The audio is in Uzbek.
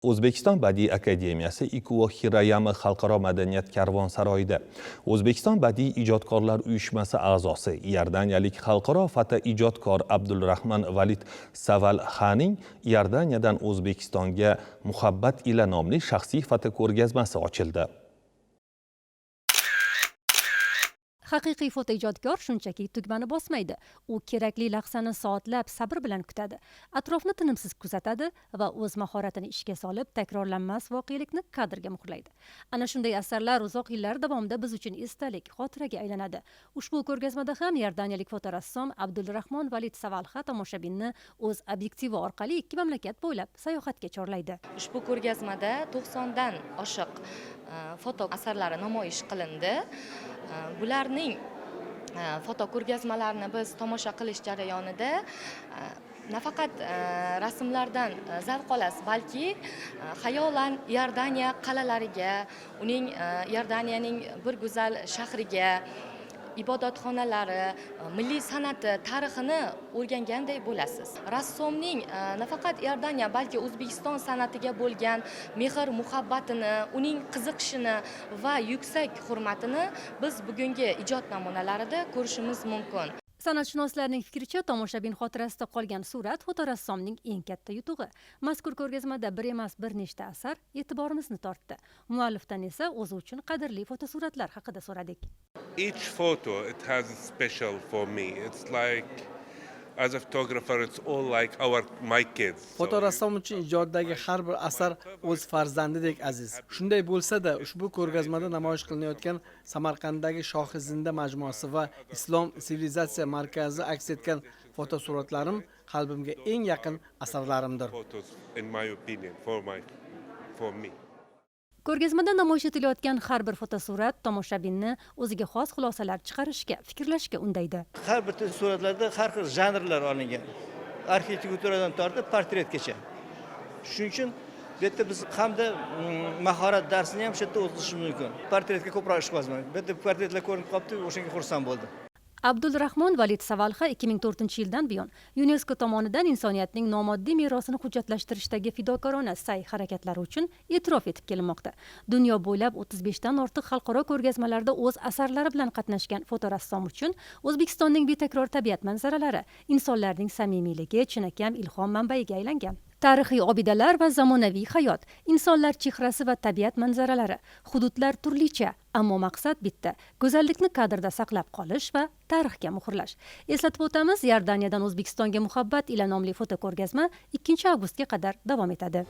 O'zbekiston Badiiy akademiyasi Ikuo Hirayama xalqaro madaniyat karvonsaroyida O'zbekiston badiiy ijodkorlar uyushmasi a'zosi Iordaniyalik xalqaro fotoijodkor Abdulrahman Valid Savalxaning Iordaniyadan O'zbekistonga muhabbat ila nomli shaxsiy fotoko'rgazmasi ochildi. Haqiqiy fotoijodkor shunchaki tugmani bosmaydi. U kerakli lahzani soatlab sabr bilan kutadi. Atrofni tinimsiz kuzatadi va o'z mahoratini ishga solib, takrorlanmas voqelikni kadrga muhrlaydi. Ana shunday asarlar uzoq yillar davomida biz uchun esdalik, xotiraga aylanadi. Ushbu ko'rgazmada ham iordaniyalik fotorassom Abdulrahmon Valid Savalxa tomoshabinni o'z obyektivi orqali ikki mamlakat bo'ylab sayohatga chorlaydi. Ushbu ko'rgazmada 90 dan oshiq foto asarlari namoyish qilindi. Bularning foto ko'rgazmalarini biz tomosha qilish jarayonida nafaqat rasmlardan zavq olasiz, balki xayolan Iordaniya qalalariga, uning Iordaniyaning bir go'zal shahriga, ibodatxonalari, milliy san'ati, tarixini o'rganganday bo'lasiz. Rassomning nafaqat Iordaniya, balki O'zbekiston san'atiga bo'lgan mehr muhabbatini, uning qiziqishini va yuksak hurmatini biz bugungi ijod namunalarida ko'rishimiz mumkin. San'atshunoslarning fikricha, tomoshabin xotirasida qolgan surat fotorassomning eng katta yutug'i. Mazkur ko'rgazmada bir emas, bir nechta asar e'tiborimizni tortdi. Muallifdan esa o'zi uchun qadrli fotosuratlar haqida so'radik. Each photo, it has a special for me. It's like, as a photographer, it's all like my kids. Fotorassom uchun ijoddagi har bir asar o'z farzandidek aziz. Shunday bo'lsa-da, ushbu ko'rgazmada namoyish qilinayotgan Samarqanddagi Shohizinda majmuasi va Islom sivilizatsiya markazi aks etgan fotosuratlarim qalbimga eng yaqin asarlarimdir. Photos, in my opinion, for me. Ko'rgazmada namoyish etilayotgan har bir fotosurat tomoshabinni o'ziga xos xulosalar chiqarishga, fikrlashga undaydi. Har bir suratlarda har xil janrlar olingan. Arxitekturadan tortib portretgacha. Shuning uchun bu yerda biz hamda mahorat darsini ham shu yerda o'tishimiz mumkin. Portretga ko'proq ish qilaman. Bu yerda portretlar ko'rinib qolibdi, o'shanga xursand bo'ldim. Abdulrahmon Valid Savalxa 2004-yildan buyon UNESCO tomonidan insoniyatning nomoddiy merosini hujjatlashtirishdagi fidokorona sa'y harakatlari uchun e'tirof etib kelinmoqda. Dunyo bo'ylab 35 dan ortiq xalqaro ko'rgazmalarda o'z asarlari bilan qatnashgan fotorassom uchun O'zbekistonning betakror tabiat manzaralari insonlarning samimiyligi, chinakam ilhom manbaiga aylangan. Tarixiy obidalar va zamonaviy hayot, insonlar chehrasi va tabiat manzaralari, hududlar turlicha, ammo maqsad bitta: go'zallikni kadrda saqlab qolish va tarixga muhrlash. Eslatib o'tamiz, Iordaniyadan O'zbekistonga muhabbat ila nomli fotoko'rgazma 2 avgustga qadar davom etadi.